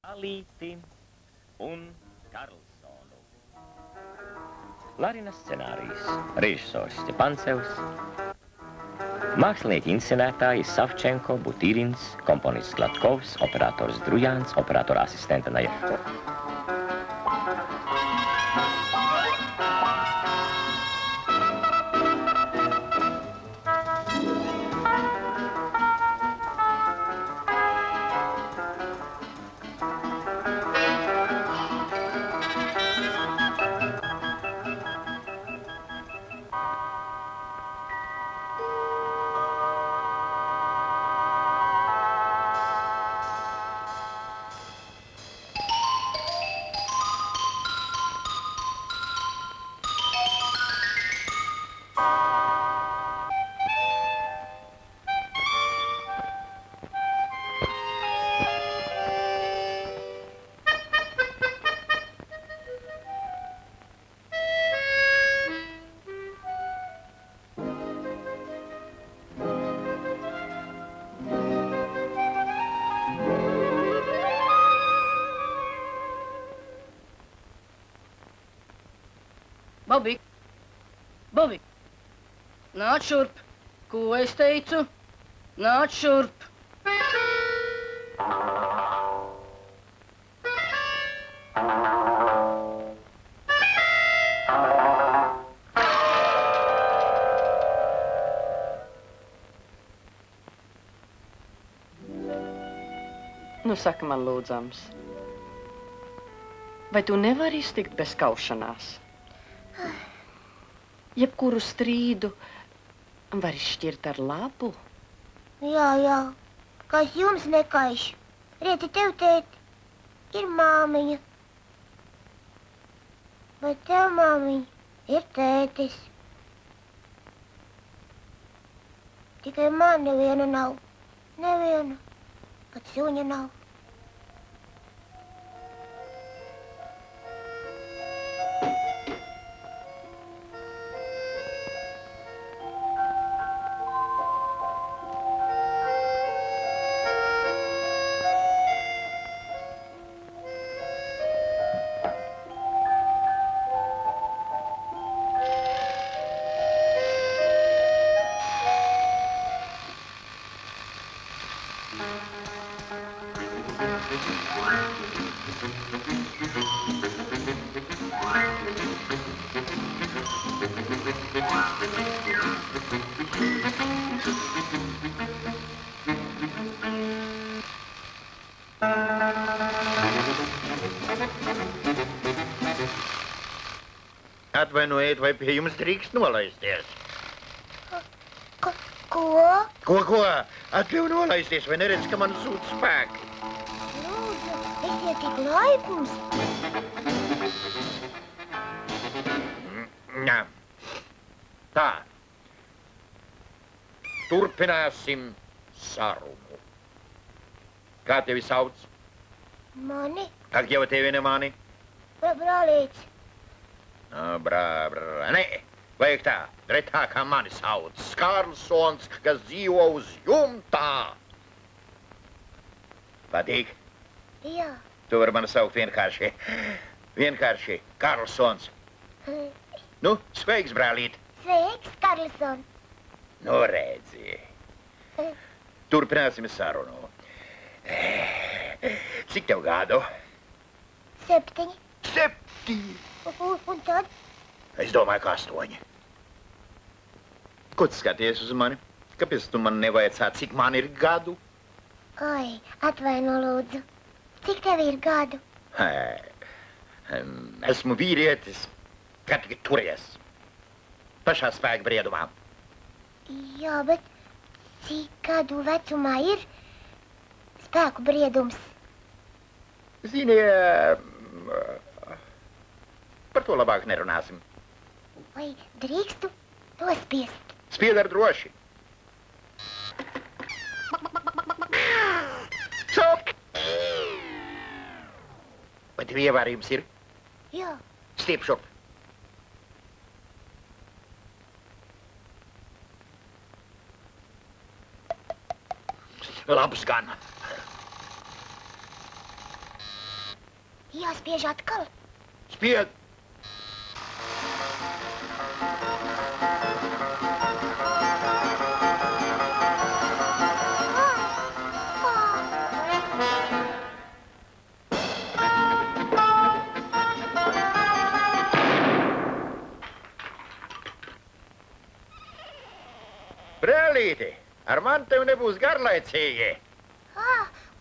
Alīti un Karlsonu. Larinas scenārijs, režisors Stepancevs, mākslinieki inscenētāji Savčenko, Butīrins, komponists Glatkovs, operators Drujāns, operatora asistenta Najevko. Bobik, Bobik, nāc šurp. Ko es teicu? Nāc šurp. Nu, saka man lūdzams, vai tu nevari iztikt bez kaušanās? Jebkuru strīdu var izšķirt ar labu. Jā, kas jums nekaiš. Rieti tev, tēt, ir māmiņa. Vai tev, māmiņa, ir tētis. Tikai man neviena nav. Neviena. Pat suņa nav. Atvainojiet, vai pie jums drīkst nolaisties? Ko? Ko? Atļauj nolaisties, vai neredz, ka man zūd spēki? Lūdzu, esiet tik laipns. Jā. Tā. Turpināsim sarumu. Kā tevi sauc? Mani? Как jau tevi nemani? Brālīts. Nē, vajag tā, retā kā mani sauc. Karlsons, kas dzīvo uz jumtā. Patīk? Jā. Tu vari mani saukt vienkārši Karlsons. Nu, sveiks, brālīt. Sveiks, Karlson. Nu, redzi. Turpināsim sarunu. Cik tev gadu? 7. 7! Un tad? Es domāju, ka 8. Ko tu skaties uz mani? Kāpēc tu man nevaicā, cik man ir gadu? Oi, atvaino lūdzu. Cik tev ir gadu? Esmu vīrietis, kā tikai turies. Pašā spēka briedumā. Jā, bet cik gadu vecumā ir spēku briedums? Zini, par to labāk nerunāsim. Vai drīkstu nospiest? Spied ar droši. Stop! Vai tev ievērījums ir? Jā. Stiep šurp. Labs gan. Jāspiež atkal. Spied! Brālīti, ar mani tev nebūs garlaicīgi.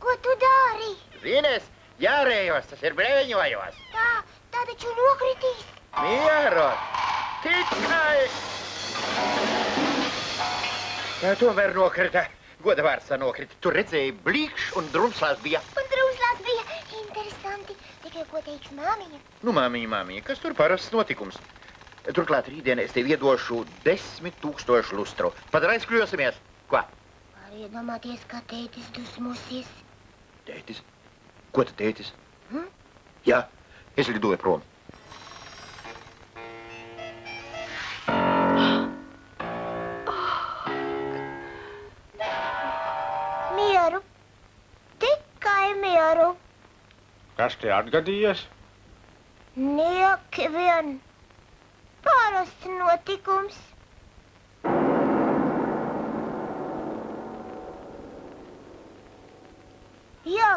Ko tu dari? Zinies, jārējos, tas ir brēņojos. Tā taču nokritīs. Mieru! Tikai! Tā tomēr nokrita. Godavārds nokrita. Tu redzēji, blīkšs un drumslās bija. Un drumslās bija. Interesanti. Tikai ko teiks māmiņa? Nu, māmiņa, kas tur parasts notikums? Turklāt rītdien es tev iedošu 10 000 lustru. Padarājas kļosimies. Ko? Var iedomāties, kā tētis dusmosies. Tētis? Ko tu tētis? Jā, es lidoju prom. Mieru. Tikai mieru. Kas te atgadījies? Nieki vien. Parasts notikums. Jā,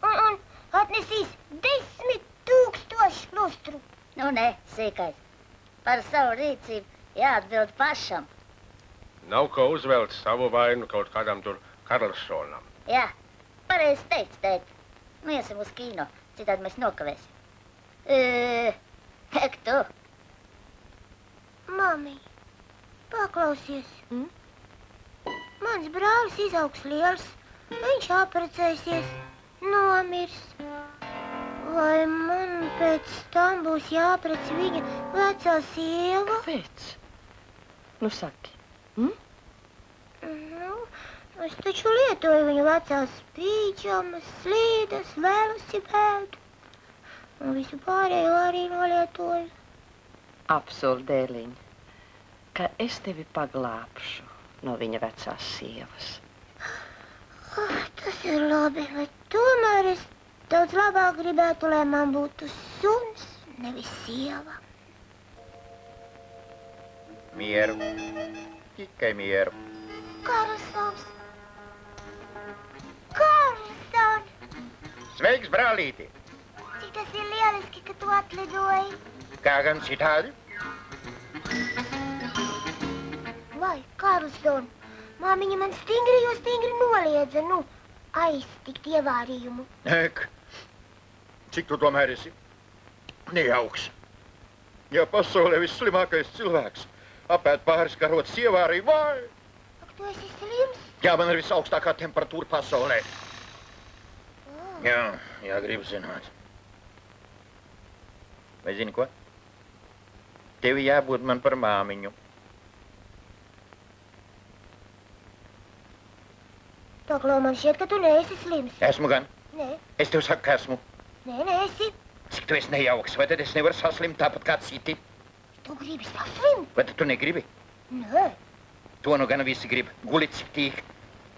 un atnesīs 10 000 lustru. Nu, ne, sīkais. Par savu rīcību jāatbild pašam. Nav ko uzvelt savu vainu kaut kādam tur Karlsonam. Jā, pareizi teic, tēt. Nu, iesim uz kino, citādi mēs nokavēsim. Ek tu? Mami, paklausies. Mans brālis izaugs liels, viņš apprecēsies, nomirs. Vai man pēc tam būs jāprec viņa vecā sieva? Kāpēc? Nu, saki. Nu, es taču lietoju viņa vecās pīdžamas, slīdes, velosipēdu. Un visu pārējo arī nolietoju. Apsoli, dēliņ, ka es tevi paglābšu no viņa vecās sievas. Tas ir labi, bet tomēr es daudz labāk gribētu, lai man būtu suns, nevis sieva. Mieru. Tikai mieru. Karlsons! Karlson! Sveiks, brālīti! Cik tas ir lieliski, ka tu atlidoji. Kā gan citādi? Vai, Karlson, māmiņa man stingri noliedza, aiztikt ievārījumu. Ek, cik tu tomēr esi nejauks. Ja pasaulē visslimākais cilvēks apēd pāris karotes ievārīju, vai? Ak, tu esi slims? Jā, man ir visaugstākā temperatūra pasaulē. Jā, gribu zināt. Vai zini ko? Tevi jābūt man par māmiņu. Paklau, man šķiet, ka tu neesi slims. Esmu gan. Nē, Es tev saku, ka esmu. neesi. Cik tu esi nejauks, vai tad es nevaru saslimt tāpat kā citi? Tu gribi saslimt? Vai tad tu negribi? Nē. To nu gan visi grib. Guli cik tīk.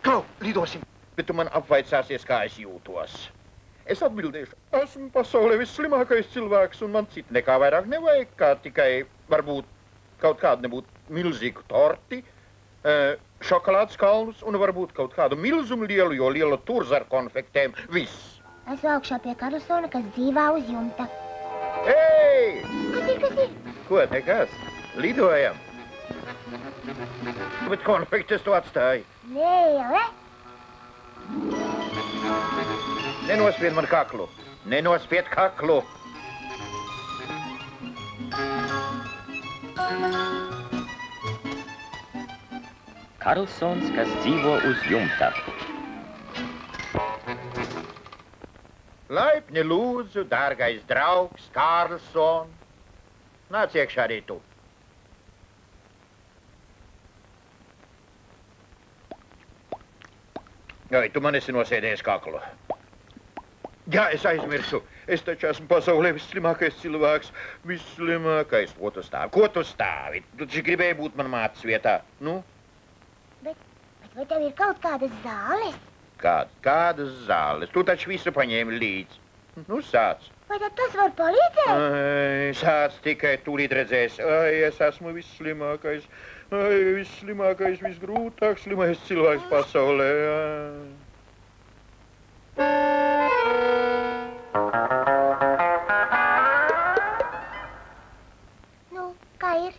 Klau, lidosim. Bet tu man apvaicāsies, kā es jūtos. Es atbildēšu, esmu pasaulē visslimākais cilvēks, un man citu nekā vairāk nevajag, kā tikai varbūt kaut kādu nebūtu milzīgu torti, šokolādes kalnus un varbūt kaut kādu milzumu lielu, jo lielu turzu ar konfektēm. Viss. Esmu augšā pie Karlsona, kas dzīvā uz jumta. Ei! Kas ir? Ko, nekas? Lidojam. Bet konfektes tu atstāji. Nē, jau, ne? Nenospied man kaklu. Nenospied kaklu. Karlsons, kas dzīvo uz jumta. Laipni lūdzu, dārgais draugs, Karlson. Nāc iekšā arī tu. Ai, tu man esi nosēdējis kaklu. Jā, es aizmirsu. Es taču esmu pasaulē visslimākais cilvēks. Visslimākais. Ko tu stāvi? Ko tu stāvi? Tu taču gribēji būt man mātes vietā. Nu? Bet vai tev ir kaut kādas zāles? Kādas zāles? Tu taču visu paņēmi līdzi. Nu, sāc. Vai tad tas var palīdzēt? Ai, sāc tikai tūlīt redzēs. Ai, es esmu visslimākais. Ai, visslimākais, visgrūtāk slimais cilvēks pasaulē. Nu, kā ir?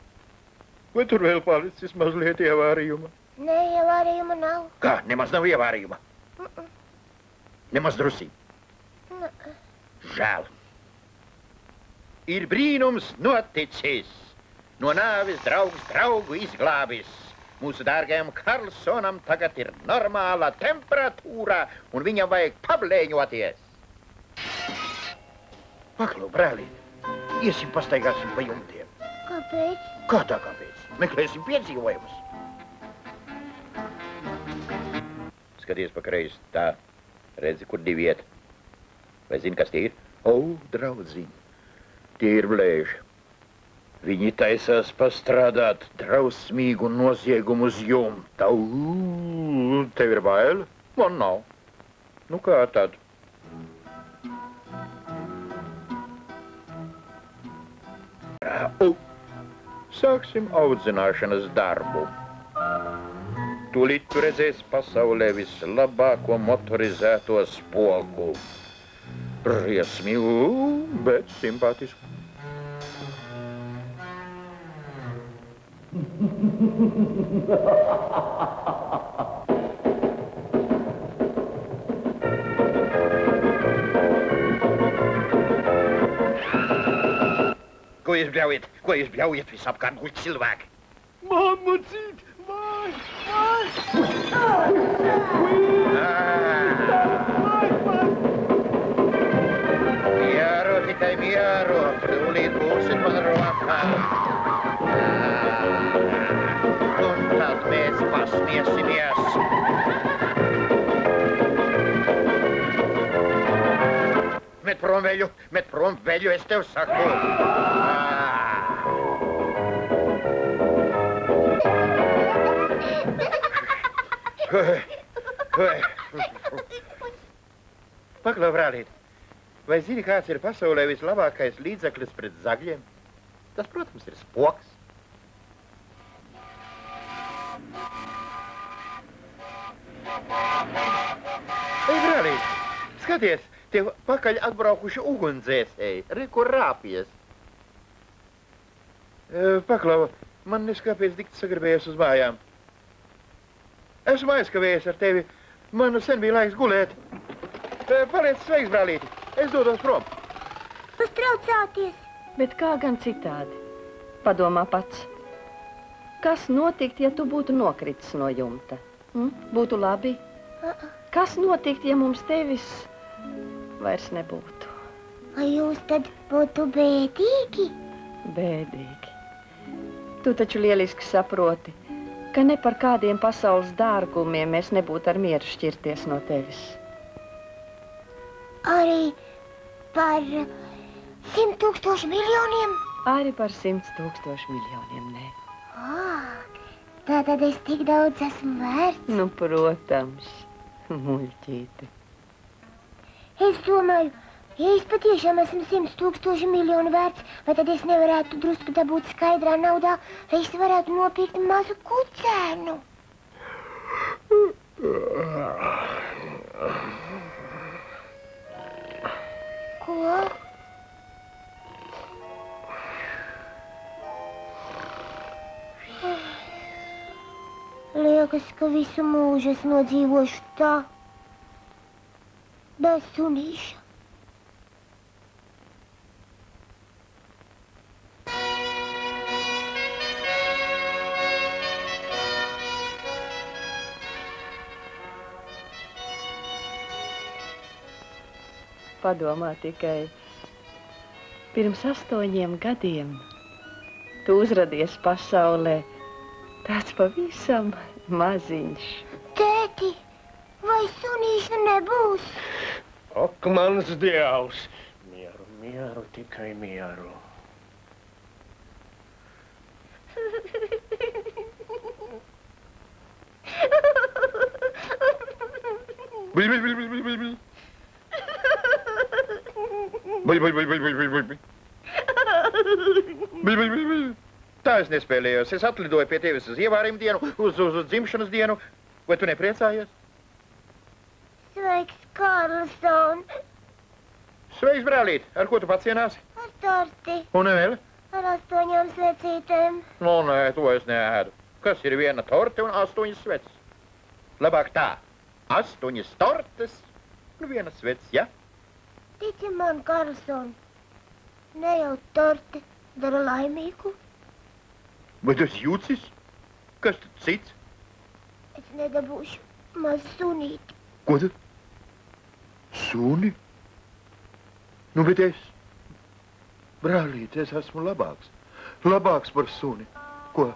Vai tur vēl palicis mazliet ievārījuma? Nē, ievārījuma nav. Kā, nemaz nav ievārījuma? Nemaz drusī. Žēl. Ir brīnums noticis. No nāvis draugs draugu izglābis. Mūsu dārgajam Karlsonam tagad ir normāla temperatūra, un viņam vajag pablēņoties. Paklau, brāli, iesim pastaigāsim pa jumtiem. Kāpēc? Kā tā kāpēc? Meklēsim piedzīvojumus. Skaties pa kreisi, tā. Redzi, kur divi iet. Vai zini, kas tie ir? O, draudziņ, tie ir blēži. Viņi taisās pastrādāt drausmīgu noziegumu uz jumta. Tev ir bail? Man nav. Nu kā tad? Sāksim audzināšanas darbu. Tūlīt tu redzēsi pasaulē vislabāko motorizēto spoku. Briesmīgu, bet simpātisku. Ko jūs bļaujat? Ko jūs bļaujat visapkārt guļ cilvēki? Mammucīt! Vai! Mieru, tikai mieru. Tūlīt būsit man rokā. Un tad mēs pasmiesimies. Met prom veļu, es tev saku. Paklau, brālīt, vai zini, kāds ir pasaulē vislabākais līdzeklis pret zagļiem? Tas, protams, ir spoks. Ei, brālīt, skaties, tev pakaļ atbraukuši ugunsdzēsēji. Re, kur rāpies. Paklau, man neskāpēc dikti sagribējies uz mājām. Esmu aizkavējies ar tevi. Man sen bija laiks gulēt. Paliec sveiks, brālīti. Es dodos prom. Uztraucāties. Bet kā gan citādi? Padomā pats. Kas notikt, ja tu būtu nokritis no jumta? Būtu labi? Kas notikt, ja mums tevis vairs nebūtu? Vai jūs tad būtu bēdīgi? Bēdīgi. Tu taču lieliski saproti, ka ne par kādiem pasaules dārgumiem mēs nebūtu ar mieru šķirties no tevis. Arī par 100 000 miljoniem? Arī par 100 000 miljoniem, nē. Tātad es tik daudz esmu vērts? Nu, protams, muļķīte. Es domāju, ja es patiešām esmu 100 000 miljonu vērts, vai tad es nevarētu drusku dabūt skaidrā naudā, lai es varētu nopirkt mazu kucēnu? Ko? Liekas, ka visu mūžu es nodzīvošu tā, bez sunīša. Padomā tikai, pirms 8 gadiem tu uzradies pasaulē tāds pavisam maziņš. Tēti, vai sunīša nebūs? Ak, mans dievs! Mieru, mieru, tikai mieru. Bil. Buļ, buļ, buļ, buļ, buļ, buļ, buļ. Buļ, buļ, buļ, buļ. Tā es nespēlējos. Es atlidoju pie tevis uz ievārījumu dienu, uz dzimšanas dienu. Vai tu nepriecājies? Sveiks, Karlson. Sveiks, brālīt. Ar ko tu pacienāsi? Ar torti. Un vēl? Ar 8 svecītēm. Nu, nē, to es neēdu. Kas ir viena torte un 8 sveces? Labāk tā. 8 tortes un viena sveces, ja? Tici man, Karlson. Ne jau torte dara laimīgu. Vai tu esi jūcis? Kas tad cits? Es nedabūšu mazu sunīti. Ko tu? Suni? Nu, bet es... Brālīt, es esmu labāks. Labāks par suni. Ko?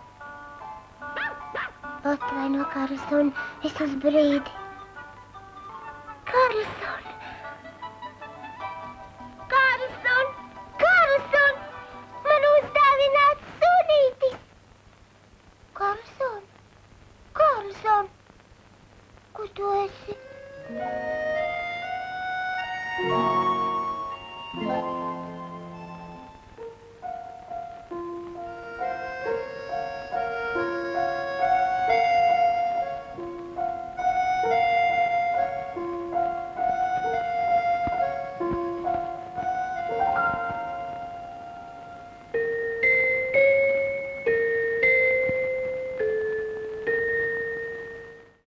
Atvaino, Karlson, es uz brīdi. Karlson! Karlson! Karlson! Man uzdāvināts sunītis! Karlson! Karlson! Kur tu esi?